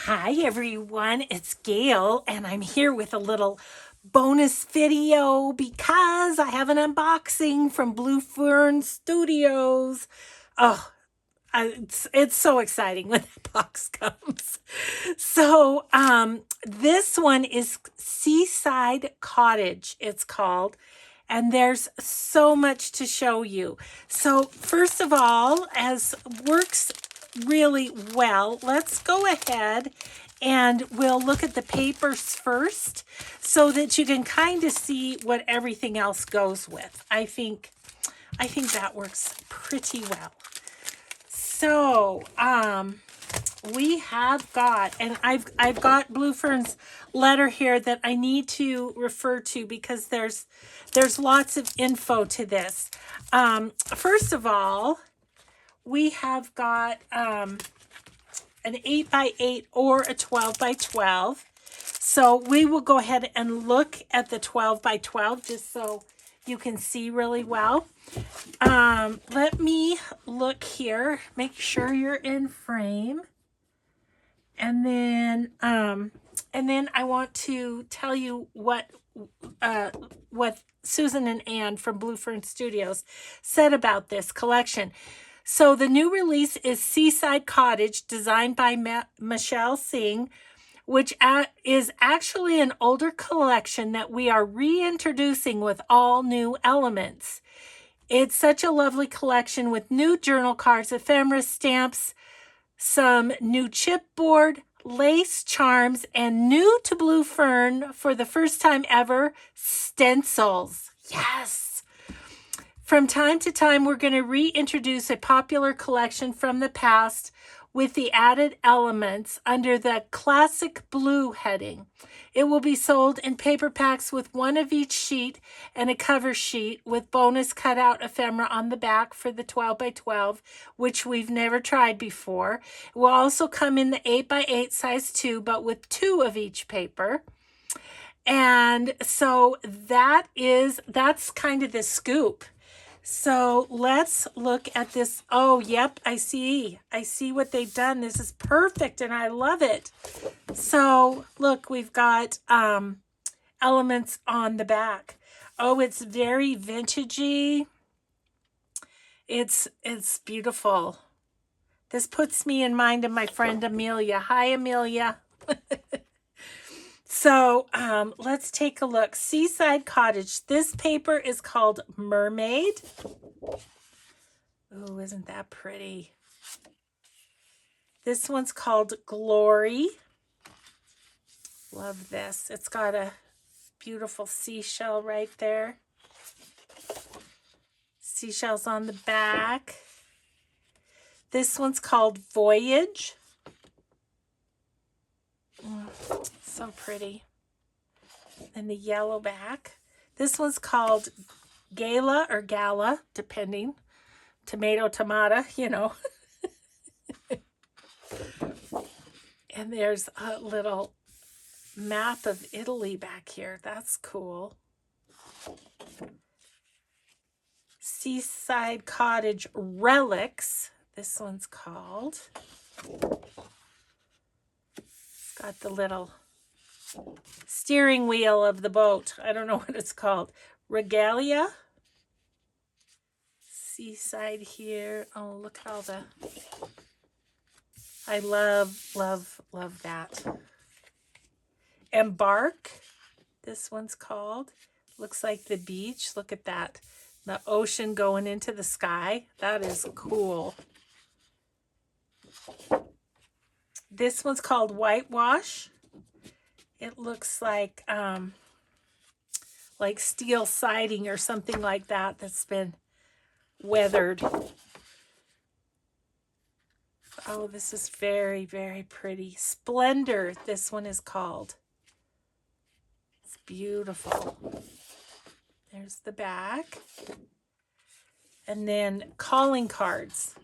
Hi everyone, it's Gail and I'm here with a little bonus video because I have an unboxing from Blue Fern Studios. Oh, it's so exciting when the box comes. This one is Seaside Cottage, it's called, and there's so much to show you. So first of all, as works really well, let's go ahead and we'll look at the papers first so that you can kind of see what everything else goes with. I think that works pretty well. So, we have got, and I've got Blue Fern's letter here that I need to refer to because there's lots of info to this. First of all, we have got an 8x8 or a 12x12. So we will go ahead and look at the 12x12 just so you can see really well. Let me look here, make sure you're in frame. And then I want to tell you what Susan and Ann from Blue Fern Studios said about this collection. So the new release is Seaside Cottage, designed by Michelle Singh, which is actually an older collection that we are reintroducing with all new elements. It's such a lovely collection with new journal cards, ephemera stamps, some new chipboard, lace charms, and new to Blue Fern for the first time ever, stencils. Yes! From time to time, we're going to reintroduce a popular collection from the past with the added elements under the Classic Blue heading. It will be sold in paper packs with one of each sheet and a cover sheet with bonus cutout ephemera on the back for the 12x12, which we've never tried before. It will also come in the 8x8 size 2, but with 2 of each paper. And so that's kind of the scoop. So let's look at this. Oh, yep, I see what they've done. This is perfect and I love it. So look, we've got elements on the back. Oh, it's very vintagey. It's beautiful. This puts me in mind of my friend Amelia. Hi, Amelia. So let's take a look. Seaside Cottage. This paper is called Mermaid. Oh, isn't that pretty? This one's called Glory. Love this. It's got a beautiful seashell right there. Seashells on the back. This one's called Voyage. So pretty. And the yellow back. This one's called Gala or Gala, depending. Tomato, you know. And there's a little map of Italy back here. That's cool. Seaside Cottage Relics. This one's called. It's got the little steering wheel of the boat. I don't know what it's called. Regalia. Seaside here. Oh, look at all the... I love that. Embark. This one's called. Looks like the beach. Look at that. The ocean going into the sky. That is cool. This one's called Whitewash. It looks like steel siding or something like that that's been weathered. Oh, this is very, very pretty. Splendor, this one is called. It's beautiful. There's the back. And then calling cards.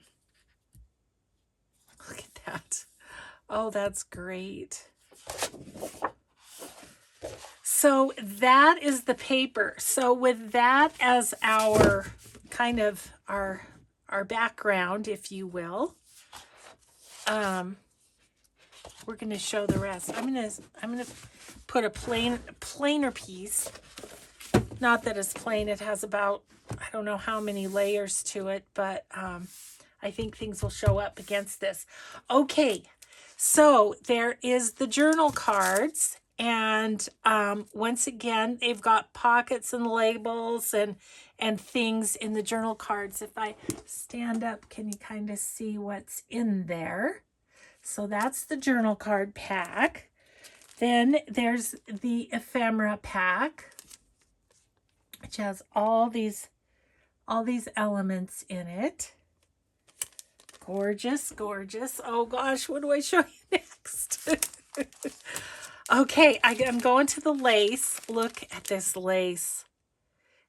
Look at that. Oh, that's great. So that is the paper. So with that as our kind of our background, if you will, we're gonna show the rest. I'm gonna put a plainer piece. Not that it's plain. It has about, I don't know how many layers to it, but I think things will show up against this. Okay, so there is the journal cards. And once again, they've got pockets and labels and things in the journal cards. If I stand up, can you kind of see what's in there? So that's the journal card pack. Then there's the ephemera pack, which has all these elements in it. Gorgeous, gorgeous. Oh gosh, what do I show you next? Okay, I'm going to the lace. Look at this lace.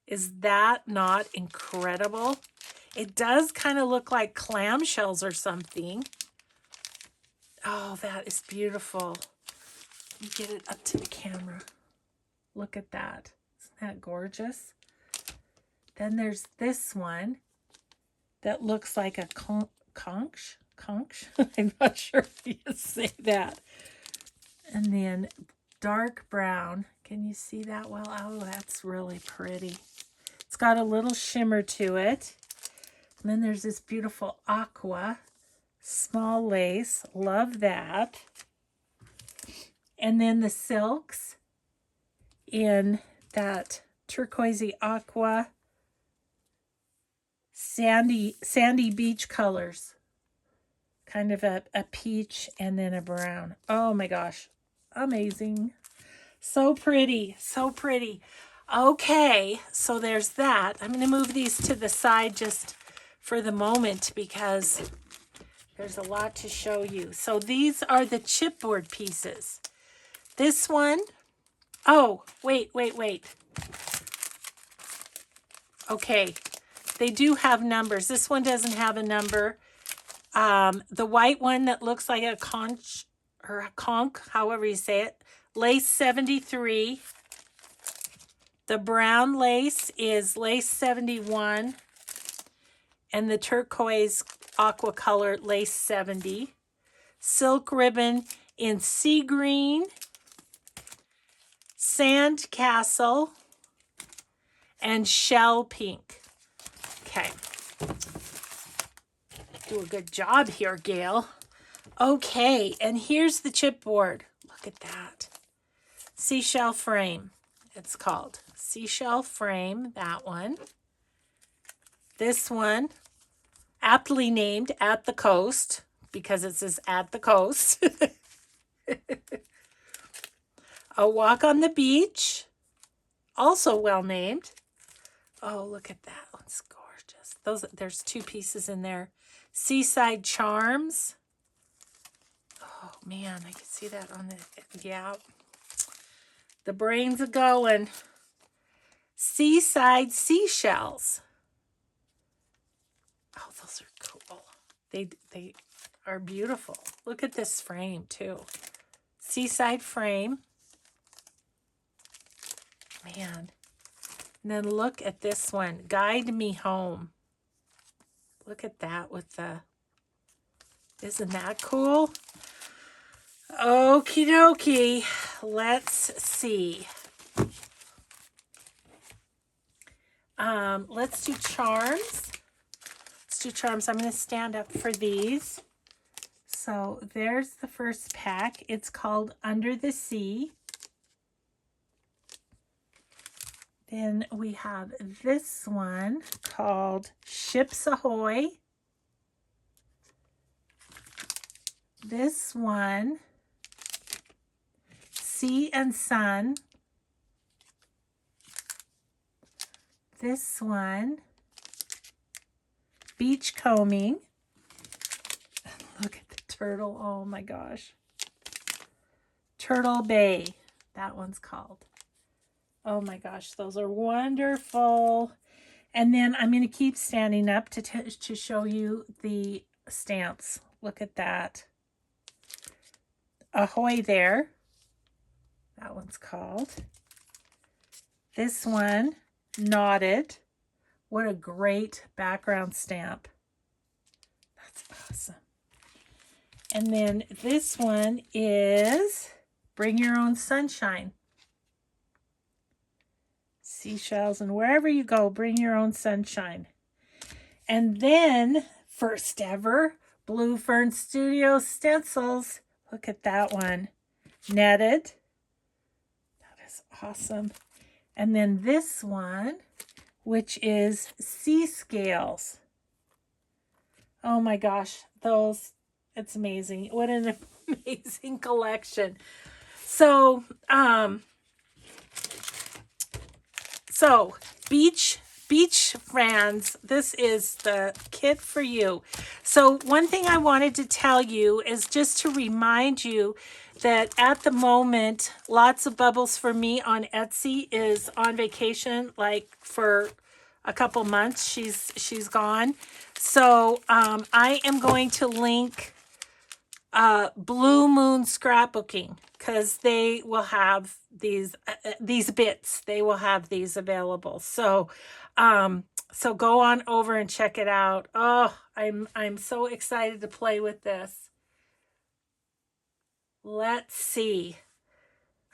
Is that not incredible? It does kind of look like clamshells or something. Oh, that is beautiful. Let me get it up to the camera. Look at that. Isn't that gorgeous? Then there's this one that looks like a conch? I'm not sure if you say that. And then dark brown. Can you see that well? Oh, that's really pretty. It's got a little shimmer to it. And then there's this beautiful aqua, small lace. Love that. And then the silks in that turquoisey aqua, sandy beach colors. Kind of a peach and then a brown. Oh my gosh. Amazing. So pretty. So pretty. Okay, so there's that. I'm going to move these to the side just for the moment because there's a lot to show you. So these are the chipboard pieces. This one, oh, wait. Okay, they do have numbers. This one doesn't have a number. The white one that looks like a conch, or a conch, however you say it, lace 73. The brown lace is lace 71. And the turquoise aqua color lace 70. Silk ribbon in sea green, sand castle, and shell pink. Okay. Do a good job here, Gail. Okay, and here's the chipboard. Look at that. Seashell Frame, it's called. Seashell Frame, that one. This one, aptly named At the Coast, because it says At the Coast. A Walk on the Beach, also well named. Oh, look at that. One's gorgeous. There's two pieces in there. Seaside Charms. Oh, man, I can see that on the, yeah. The brains are going. Seaside Seashells. Oh, those are cool. They are beautiful. Look at this frame, too. Seaside Frame. Man. And then look at this one. Guide Me Home. Look at that with the... Isn't that cool? Okie dokie. Let's see. Let's do charms. Let's do charms. I'm going to stand up for these. So there's the first pack. It's called Under the Sea. Then we have this one called Ships Ahoy. This one, Sea and Sun. This one, Beach Combing. Look at the turtle. Oh my gosh. Turtle Bay. That one's called. Oh my gosh, those are wonderful. And then I'm going to keep standing up to show you the stamps. Look at that. Ahoy there. That one's called. This one, Knotted. What a great background stamp. That's awesome. And then this one is Bring Your Own Sunshine. Seashells, and wherever you go, bring your own sunshine. And then, first ever, Blue Fern Studio stencils. Look at that one. Netted. That is awesome. And then this one, which is Sea Scales. Oh my gosh, those, it's amazing. What an amazing collection. So, beach friends, this is the kit for you. So one thing I wanted to tell you is just to remind you that at the moment, Lots of Bubbles for Me on Etsy is on vacation, like for a couple months. She's gone. So I am going to link Blue Moon Scrapbooking, because they will have these bits. They will have these available. So so go on over and check it out. Oh, I'm so excited to play with this. Let's see.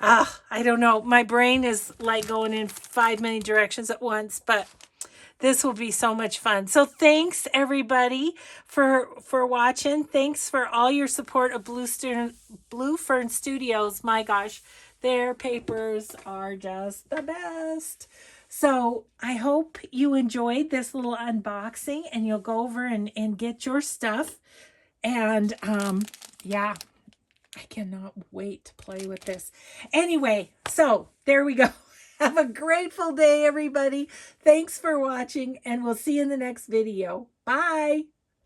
I don't know. My brain is like going in 5 many directions at once, but this will be so much fun. So thanks everybody for watching. Thanks for all your support of Blue Fern Studios. My gosh, their papers are just the best. So I hope you enjoyed this little unboxing, and you'll go over and get your stuff. And yeah, I cannot wait to play with this. Anyway, so there we go. Have a grateful day, everybody. Thanks for watching, and we'll see you in the next video. Bye.